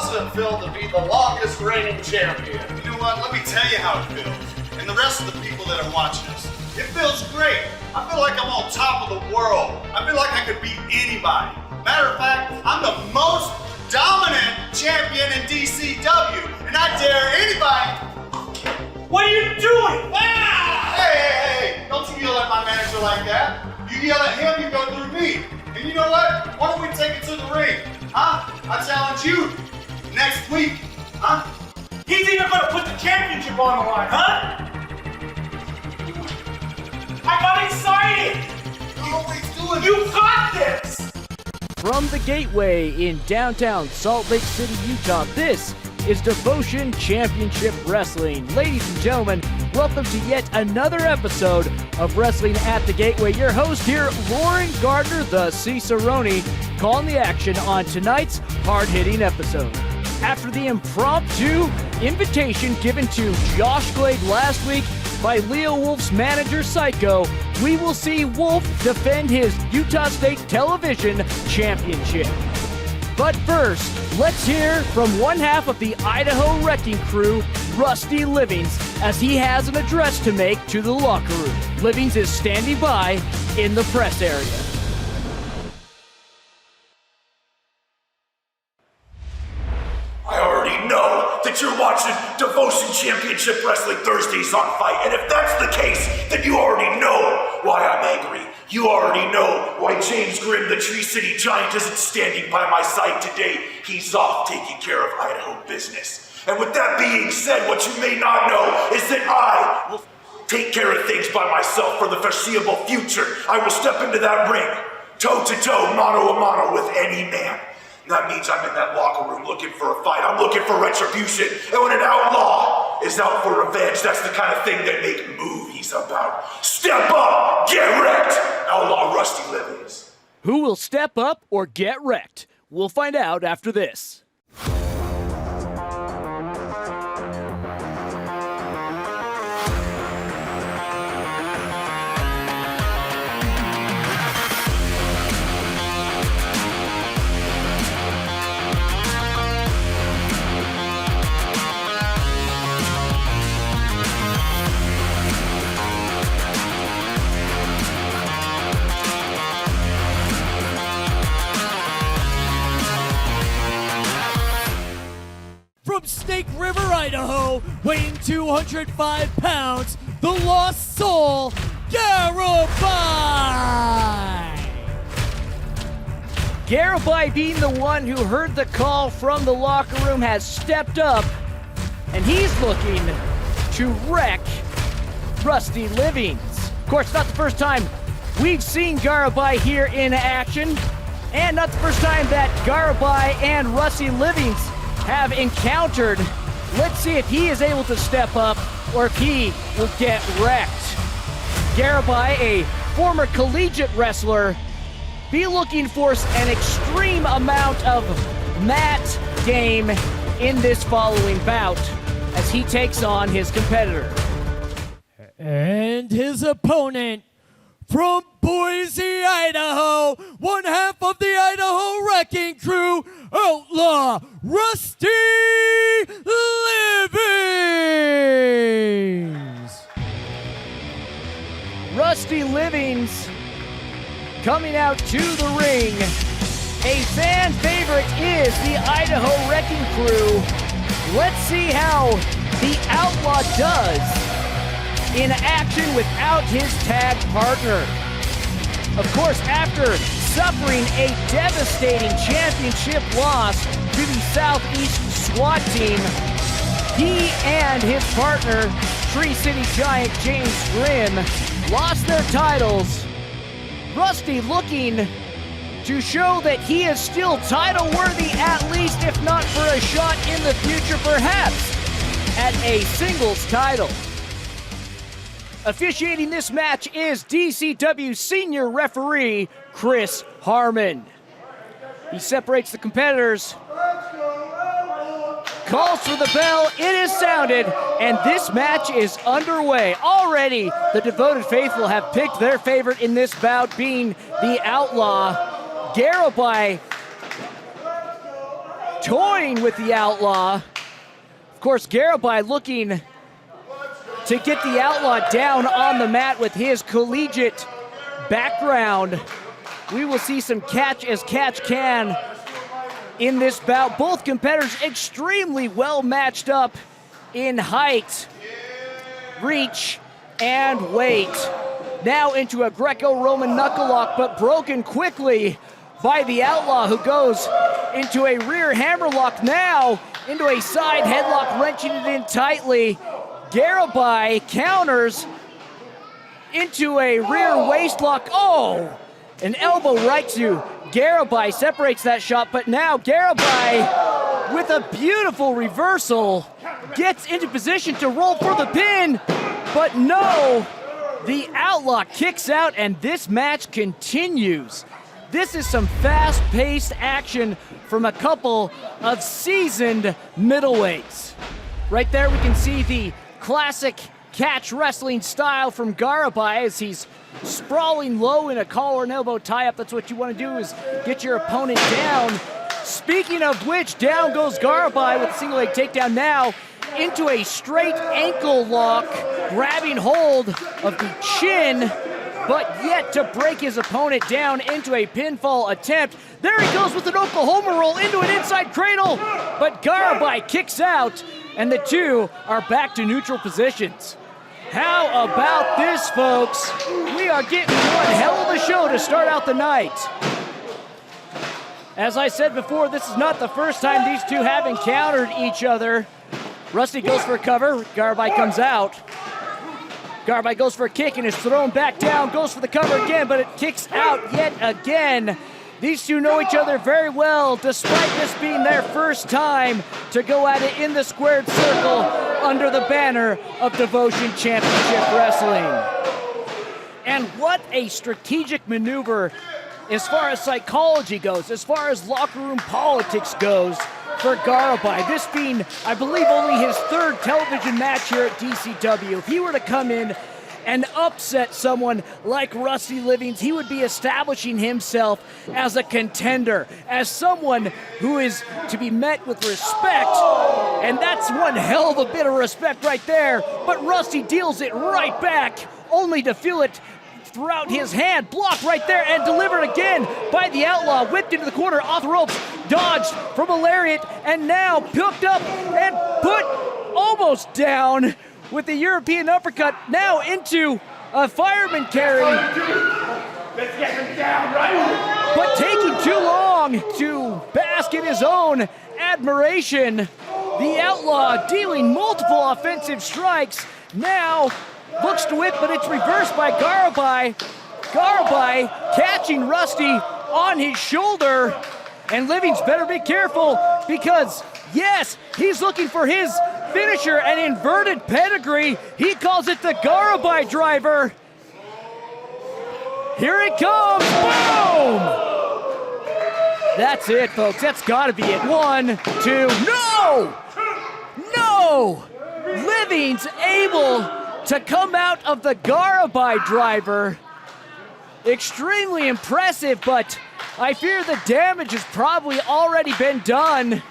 does it feel to be the longest reigning champion? You know what? Let me tell you how it feels. And the rest of the people that are watching us. It feels great. I feel like I'm on top of the world. I feel like I could beat anybody. Matter of fact, I'm the most dominant champion in DCW. And I dare anybody. What are you doing? Ah! Hey! Don't you yell at my manager like that. You yell at him, you go through me. And you know what? Why don't we take it to the ring? Huh? I challenge you next week. Huh? He's even gonna put the championship on the line, huh? I got excited! You always doing You got this! From the Gateway in downtown Salt Lake City, Utah, this is Devotion Championship Wrestling. Ladies and gentlemen, welcome to yet another episode of Wrestling at the Gateway. Your host here, Lauren Gardner, the Cicerone, calling the action on tonight's hard-hitting episode. After the impromptu invitation given to Josh Glade last week by Leo Wolf's manager, Psycho, we will see Wolf defend his Utah State Television Championship. But first, let's hear from one half of the Idaho Wrecking Crew, Rusty Livings, as he has an address to make to the locker room. Livings is standing by in the press area. I already know that you're watching Devotion Championship Wrestling Thursdays on Fite, and if that's the case, then you already know why I'm angry. You already know why James Grimm, the Tree City Giant, isn't standing by my side today. He's off taking care of Idaho business. And with that being said, what you may not know is that I will take care of things by myself for the foreseeable future. I will step into that ring, toe-to-toe, mano-a-mano with any man. That means I'm in that locker room looking for a fight. I'm looking for retribution. And when an outlaw is out for revenge, that's the kind of thing that make movies about. Step up, get wrecked, Outlaw Rusty Livings. Who will step up or get wrecked? We'll find out after this. From Snake River, Idaho, weighing 205 pounds, the lost soul, Garibai! Garibai, being the one who heard the call from the locker room, has stepped up, and he's looking to wreck Rusty Livings. Of course, not the first time we've seen Garibai here in action, and not the first time that Garibai and Rusty Livings have encountered. Let's see if he is able to step up or if he will get wrecked. Garibai, a former collegiate wrestler, be looking for an extreme amount of mat game in this following bout as he takes on his competitor. And his opponent from Boise, Idaho, one half of the Idaho Wrecking Crew, Outlaw Rusty Livings. Rusty Livings coming out to the ring. A fan favorite is the Idaho Wrecking Crew. Let's see how the Outlaw does in action without his tag partner. Of course, after suffering a devastating championship loss to the Southeast SWAT team, he and his partner, Tree City Giant James Grimm, lost their titles. Rusty looking to show that he is still title worthy, at least, if not for a shot in the future, perhaps at a singles title. Officiating this match is DCW senior referee Chris Harmon. He separates the competitors, calls for the bell, it is sounded, and this match is underway. Already, the devoted faithful have picked their favorite in this bout, being the Outlaw. Garibai toying with the Outlaw. Of course, Garibai looking to get the Outlaw down on the mat with his collegiate background. We will see some catch as catch can in this bout. Both competitors extremely well matched up in height, reach, and weight. Now into a Greco-Roman knuckle lock, but broken quickly by the Outlaw, who goes into a rear hammerlock, now into a side headlock, wrenching it in tightly. Garibai counters into a rear waistlock. Oh, an elbow right to Garibai, separates that shot, but now Garibai, with a beautiful reversal, gets into position to roll for the pin, but no, the Outlaw kicks out, and this match continues. This is some fast-paced action from a couple of seasoned middleweights. Right there we can see the classic catch wrestling style from Garibai as he's sprawling low in a collar and elbow tie-up. That's what you want to do, is get your opponent down. Speaking of which, down goes Garibai with a single leg takedown now into a straight ankle lock, grabbing hold of the chin, but yet to break his opponent down into a pinfall attempt. There he goes with an Oklahoma roll into an inside cradle, but Garibai kicks out, and the two are back to neutral positions. How about this, folks? We are getting one hell of a show to start out the night. As I said before, this is not the first time these two have encountered each other. Rusty goes for a cover, Garibai comes out. Garibai goes for a kick and is thrown back down, goes for the cover again, but it kicks out yet again. These two know each other very well, despite this being their first time to go at it in the squared circle under the banner of Devotion Championship Wrestling. And what a strategic maneuver as far as psychology goes, as far as locker room politics goes for Garibai. This being, I believe, only his third television match here at DCW. If he were to come in and upset someone like Rusty Livings, he would be establishing himself as a contender, as someone who is to be met with respect, and that's one hell of a bit of respect right there. But Rusty deals it right back, only to feel it throughout his hand, blocked right there and delivered again by the Outlaw, whipped into the corner, off the ropes, dodged from a lariat, and now picked up and put almost down with the European uppercut, now into a fireman carry. Let's get him down, right? But taking too long to bask in his own admiration. The Outlaw dealing multiple offensive strikes, now looks to whip, but it's reversed by Garibai. Garibai catching Rusty on his shoulder, and Livings better be careful because, yes, he's looking for his finisher, an inverted pedigree. He calls it the Garibai driver. Here it comes, boom! That's it, folks, that's gotta be it. 1, 2, no! No! Livings able to come out of the Garibai driver. Extremely impressive, but I fear the damage has probably already been done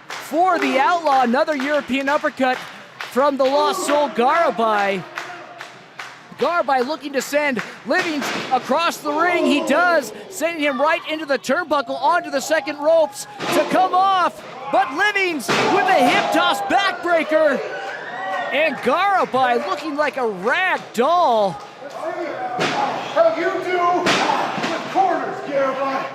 for the Outlaw. Another European uppercut from the Lost Soul Garibai. Garibai looking to send Livings across the ring. He does, sending him right into the turnbuckle onto the second ropes to come off. But Livings with a hip toss backbreaker. And Garibai looking like a rag doll. How you do with corners, Garibai?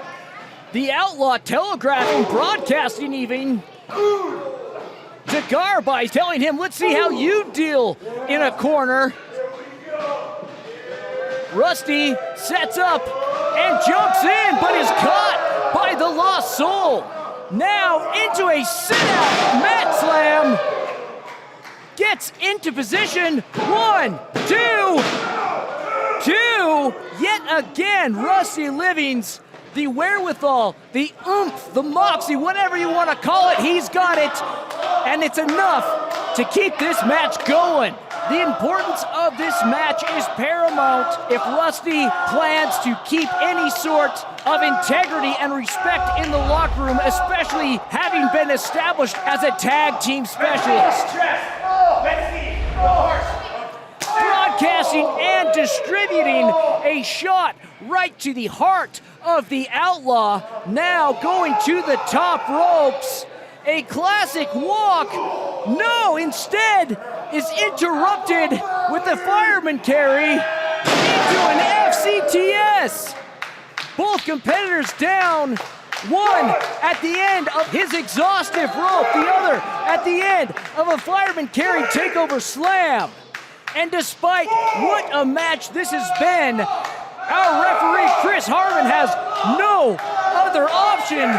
The Outlaw telegraphing, broadcasting even to Garibai, telling him, let's see how you deal in a corner. Rusty sets up and jumps in, but is caught by the Lost Soul. Now into a sit-out mat slam. Gets into position. 1, 2, 2. Yet again, Rusty Livings, the wherewithal, the oomph, the moxie, whatever you want to call it, he's got it. And it's enough to keep this match going. The importance of this match is paramount if Rusty plans to keep any sort of integrity and respect in the locker room, especially having been established as a tag team specialist. Broadcasting and distributing a shot right to the heart of the Outlaw, now going to the top ropes. A classic walk. No, instead is interrupted with the fireman carry into an FCTS. Both competitors down. One at the end of his exhaustive rope, the other at the end of a fireman carry takeover slam. And despite what a match this has been, our referee Chris Harmon has no other option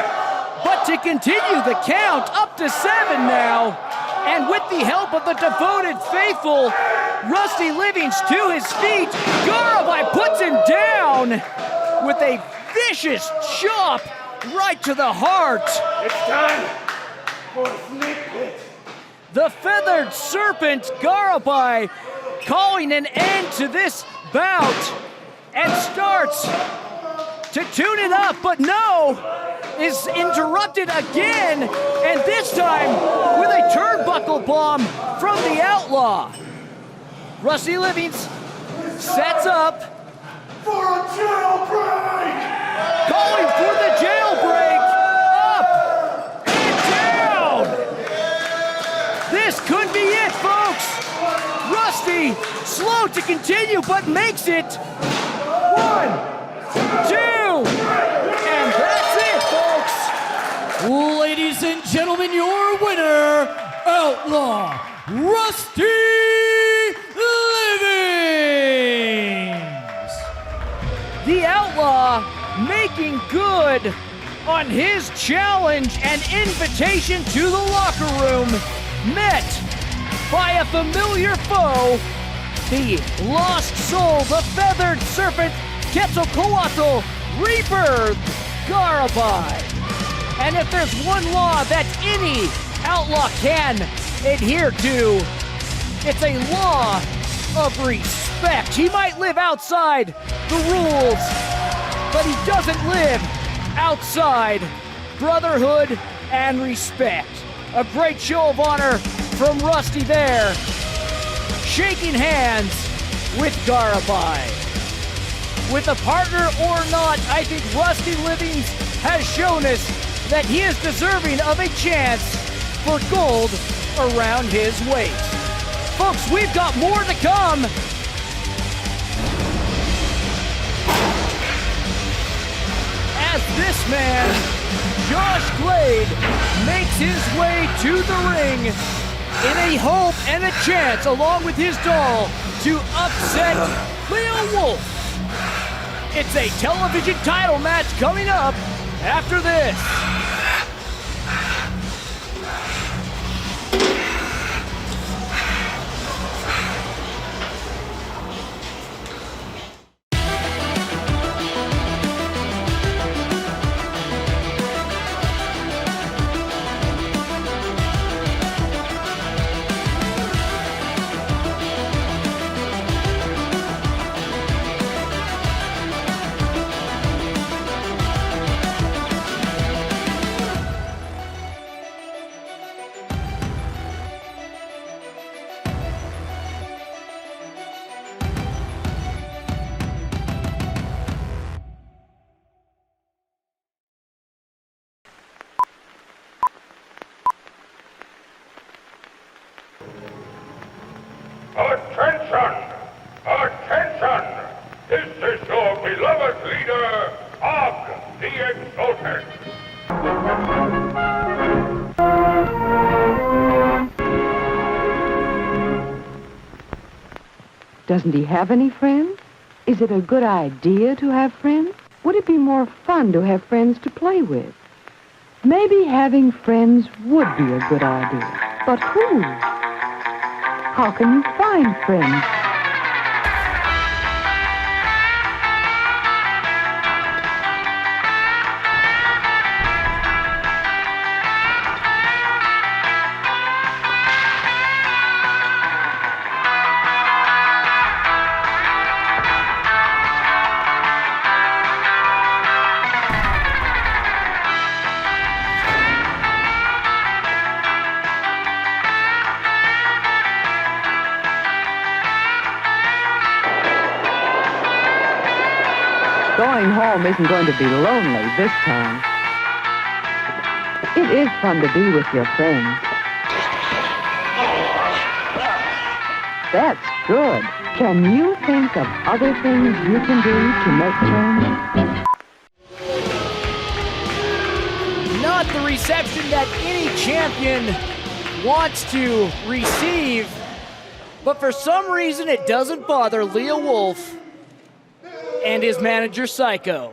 but to continue the count up to 7 now. And with the help of the devoted faithful, Rusty Livings to his feet, Garibai puts him down with a vicious chop right to the heart. It's time for a snake pit. The feathered serpent, Garibai, calling an end to this bout and starts to tune it up, but no, is interrupted again, and this time with a turnbuckle bomb from the Outlaw. Rusty Livings sets up For a jailbreak! calling for the jailbreak. Up and down. This could be it, folks. Rusty, slow to continue, but makes it. 1, 2, and that's it, folks. Ladies and gentlemen, your winner, Outlaw Rusty Livings. The Outlaw making good on his challenge and invitation to the locker room, met by a familiar foe, the lost soul, the feathered serpent, Quetzalcoatl, rebirthed Garibai. And if there's one law that any outlaw can adhere to, it's a law of respect. He might live outside the rules, but he doesn't live outside brotherhood and respect. A great show of honor from Rusty there, shaking hands with Garibai. With a partner or not, I think Rusty Livings has shown us that he is deserving of a chance for gold around his waist. Folks, we've got more to come. As this man, Josh Glade, makes his way to the ring in a hope and a chance, along with his doll, to upset Leo Wolf. It's a television title match coming up after this. Attention! Attention! This is your beloved leader, Og the Exalted. Doesn't he have any friends? Is it a good idea to have friends? Would it be more fun to have friends to play with? Maybe having friends would be a good idea. But who? How can you find friends? Going home isn't going to be lonely this time. It is fun to be with your friends. That's good. Can you think of other things you can do to make change? Not the reception that any champion wants to receive, but for some reason it doesn't bother Leo Wolf and his manager Psycho.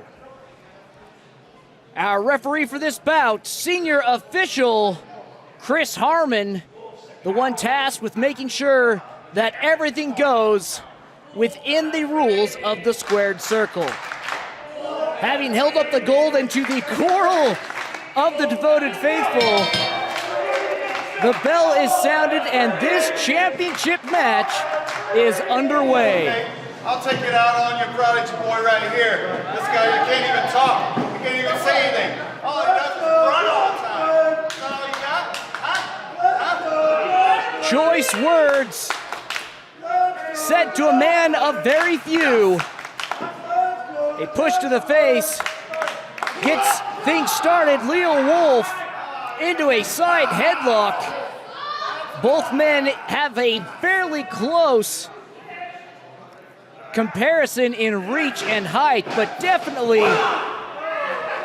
Our referee for this bout, senior official Chris Harmon, the one tasked with making sure that everything goes within the rules of the squared circle. Having held up the gold into the quarrel of the devoted faithful, the bell is sounded and this championship match is underway. Okay, I'll take it out on your prodigy boy right here. This guy, you can't even talk. You can't even say anything. All he does is run all the time. Is that all you got? Huh? Choice words said to a man of very few. A push to the face gets things started. Leo Wolf into a side headlock. Both men have a fairly close comparison in reach and height, but definitely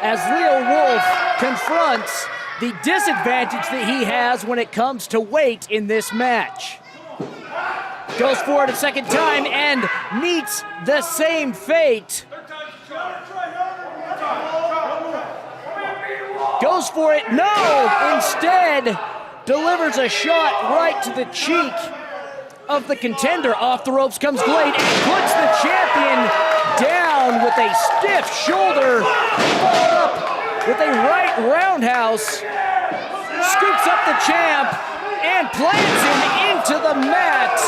as Leo Wolf confronts the disadvantage that he has when it comes to weight in this match. Goes for it a second time and meets the same fate. Goes for it, no! Instead, delivers a shot right to the cheek of the contender. Off the ropes comes Glade and puts the champion down with a stiff shoulder, followed up with a right roundhouse, scoops up the champ, and plants him into the mat.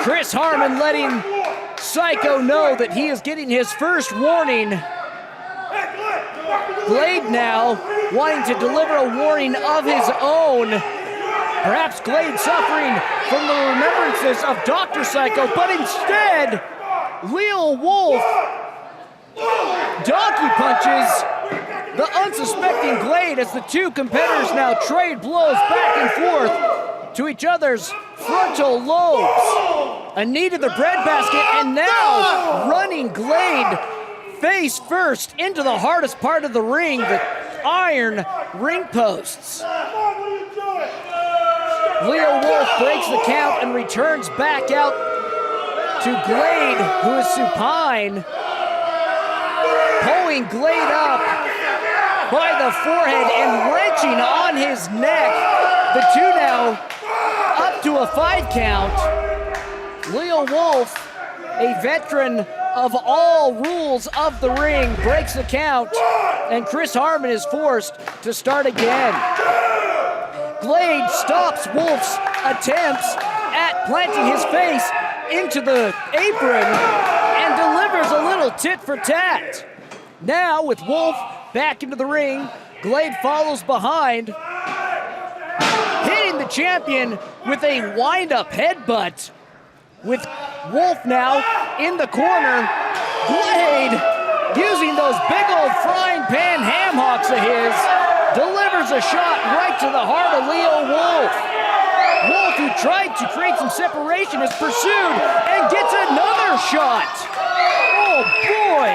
Chris Harmon letting Psycho know that he is getting his first warning. Glade now wanting to deliver a warning of his own. Perhaps Glade suffering from the remembrances of Dr. Psycho, but instead, Leo Wolf donkey punches the unsuspecting Glade as the two competitors now trade blows back and forth to each other's frontal lobes. A knee to the breadbasket, and now running Glade face first into the hardest part of the ring, the iron ring posts. Leo Wolf breaks the count and returns back out to Glade, who is supine, pulling Glade up by the forehead and wrenching on his neck. The two now up to a 5 count. Leo Wolf, a veteran of all rules of the ring, breaks the count, and Chris Harmon is forced to start again. Glade stops Wolf's attempts at planting his face into the apron and delivers a little tit for tat. Now, with Wolf back into the ring, Glade follows behind, hitting the champion with a wind-up headbutt. With Wolf now in the corner, Glade, using those big old frying pan ham hocks of his, delivers a shot right to the heart of Leo Wolf. Wolf, who tried to create some separation, is pursued and gets another shot. Oh boy.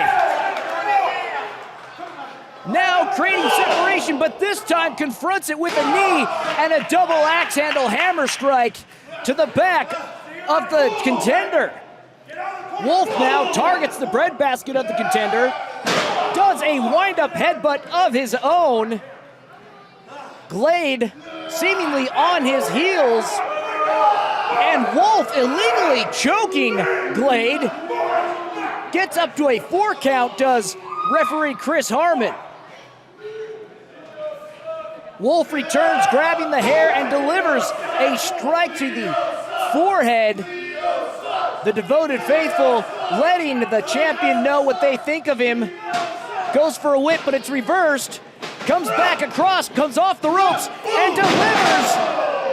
Now creating separation, but this time confronts it with a knee and a double axe handle hammer strike to the back of the contender. Wolf now targets the breadbasket of the contender, does a wind-up headbutt of his own. Glade seemingly on his heels, and Wolf illegally choking Glade. Gets up to a 4 count, does referee Chris Harmon. Wolf returns, grabbing the hair, and delivers a strike to the forehead. The devoted faithful letting the champion know what they think of him. Goes for a whip, but it's reversed. Comes back across, comes off the ropes, and delivers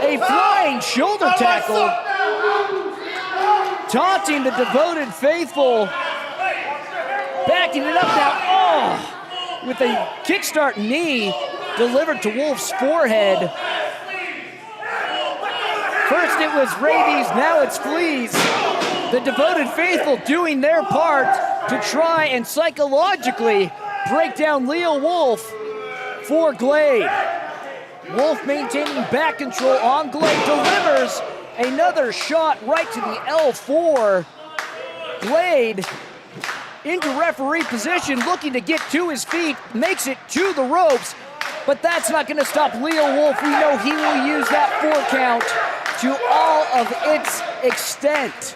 a flying shoulder tackle. taunting the devoted faithful. Backing it up now. Oh! With a kickstart knee delivered to Wolf's forehead. First it was rabies, now it's fleas. The devoted faithful doing their part to try and psychologically break down Leo Wolf for Glade. Wolf maintaining back control on Glade, delivers another shot right to the L4. Glade into referee position, looking to get to his feet, makes it to the ropes, but that's not going to stop Leo Wolf. We know he will use that 4 count to all of its extent.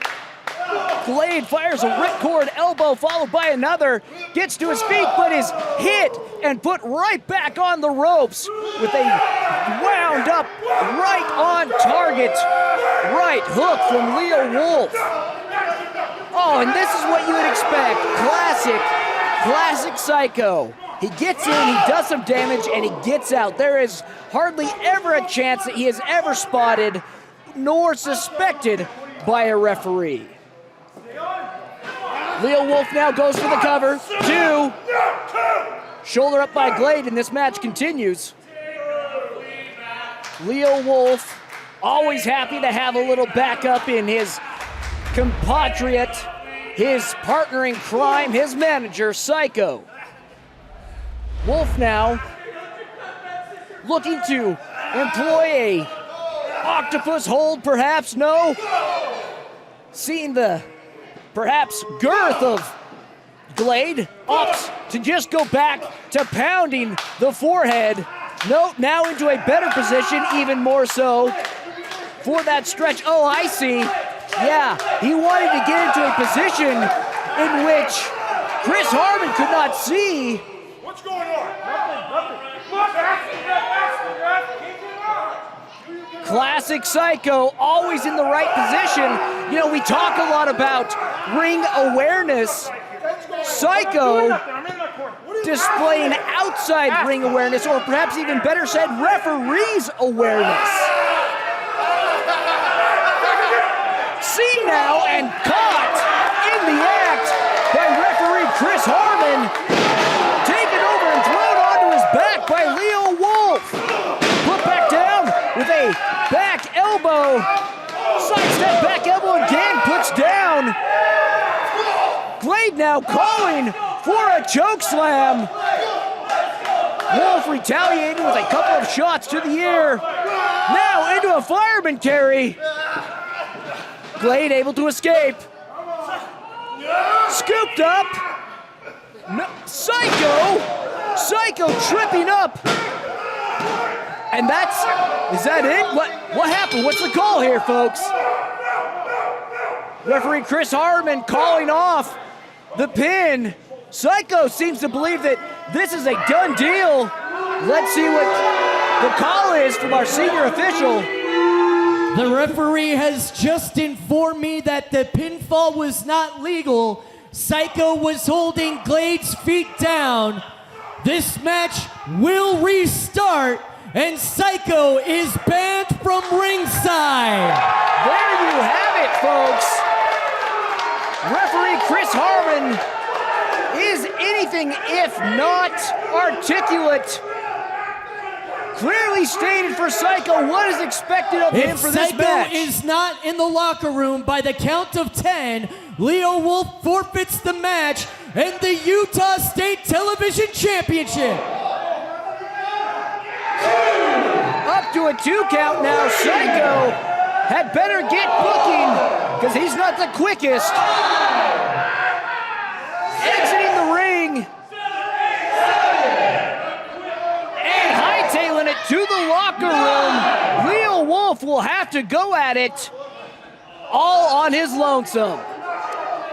Glade fires a ripcord elbow followed by another, gets to his feet, but is hit and put right back on the ropes with a wound up, right on target, right hook from Leo Wolf. Oh, and this is what you would expect. Classic Psycho. He gets in, he does some damage, and he gets out. There is hardly ever a chance that he is ever spotted nor suspected by a referee. Leo Wolf now goes for the cover. 2. Shoulder up by Glade, and this match continues. Leo Wolf, always happy to have a little backup in his compatriot, his partner in crime, his manager, Psycho. Wolf now looking to employ a octopus hold, perhaps, no. Seeing the perhaps girth of Glade, opts to just go back to pounding the forehead. No, now into a better position, even more so for that stretch. Oh, I see. Yeah, he wanted to get into a position in which Chris Harmon could not see. What's going on? Classic Psycho, always in the right position. You know, we talk a lot about ring awareness. Psycho displaying outside ring awareness, or perhaps even better said, referee's awareness. Seen now and caught in the act by referee Chris Harmon. Taken over and thrown onto his back by Leo Wolf. Put back down with a back elbow. Sidestep back elbow again, puts down. Glade now calling for a choke slam. Wolf retaliating with a couple of shots to the ear. Now into a fireman carry. Glade able to escape. Scooped up. No, Psycho tripping up. And is that it? What happened? What's the call here, folks? Referee Chris Harmon calling off the pin. Psycho seems to believe that this is a done deal. Let's see what the call is from our senior official. The referee has just informed me that the pinfall was not legal. Psycho was holding Glade's feet down. This match will restart, and Psycho is banned from ringside. There you have it, folks. Referee Chris Harmon is anything if not articulate. Clearly stated for Psycho what is expected of him for this match. Psycho is not in the locker room by the count of 10, Leo Wolf forfeits the match and the Utah State Television Championship. Up to a 2 count now. Psycho had better get booking because he's not the quickest. Exiting the ring. And hightailing it to the locker room. Leo Wolf will have to go at it all on his lonesome.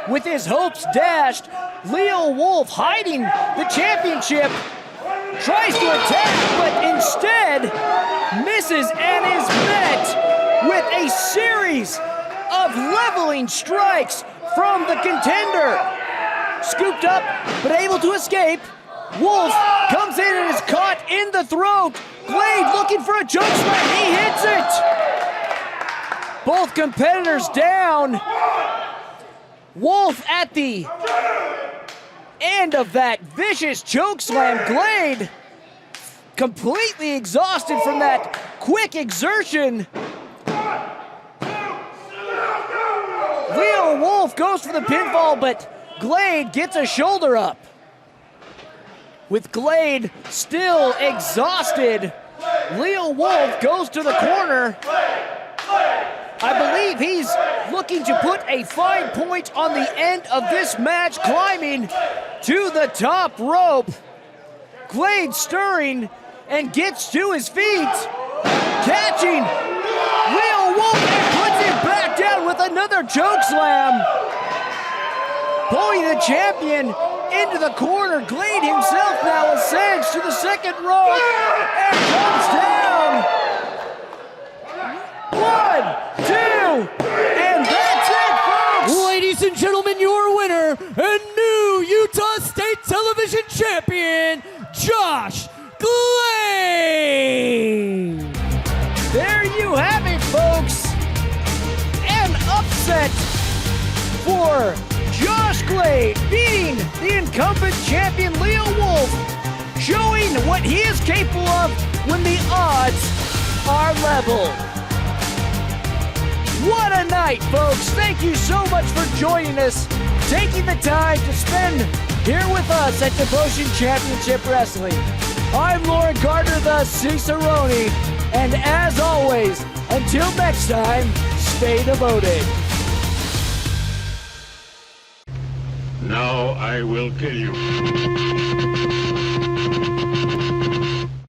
With his hopes dashed, Leo Wolf hiding the championship, tries to attack, but instead misses and is met with a series of leveling strikes from the contender. Scooped up, but able to escape. Wolf comes in and is caught in the throat. Glade looking for a choke slam. He hits it. Both competitors down. Wolf at the end of that vicious chokeslam. Glade completely exhausted from that quick exertion. Leo Wolf goes for the pinfall, but Glade gets a shoulder up. With Glade still exhausted, Leo Wolf goes to the corner. I believe he's looking to put a fine point on the end of this match, climbing to the top rope. Glade stirring and gets to his feet, catching Leo Wolf and puts him back down with another chokeslam. Pulling the champion into the corner. Glade himself now ascends to the second rope and comes down. 1, 2, and that's it, folks! Ladies and gentlemen, your winner and new Utah State Television Champion, Josh Glade! There you have it, folks! An upset for Josh Glade, beating the incumbent champion Leo Wolf, showing what he is capable of when the odds are level. What a night, folks! Thank you so much for joining us, taking the time to spend here with us at Devotion Championship Wrestling. I'm Lauren Gardner, the Cicerone, and as always, until next time, stay devoted. Now I will kill you.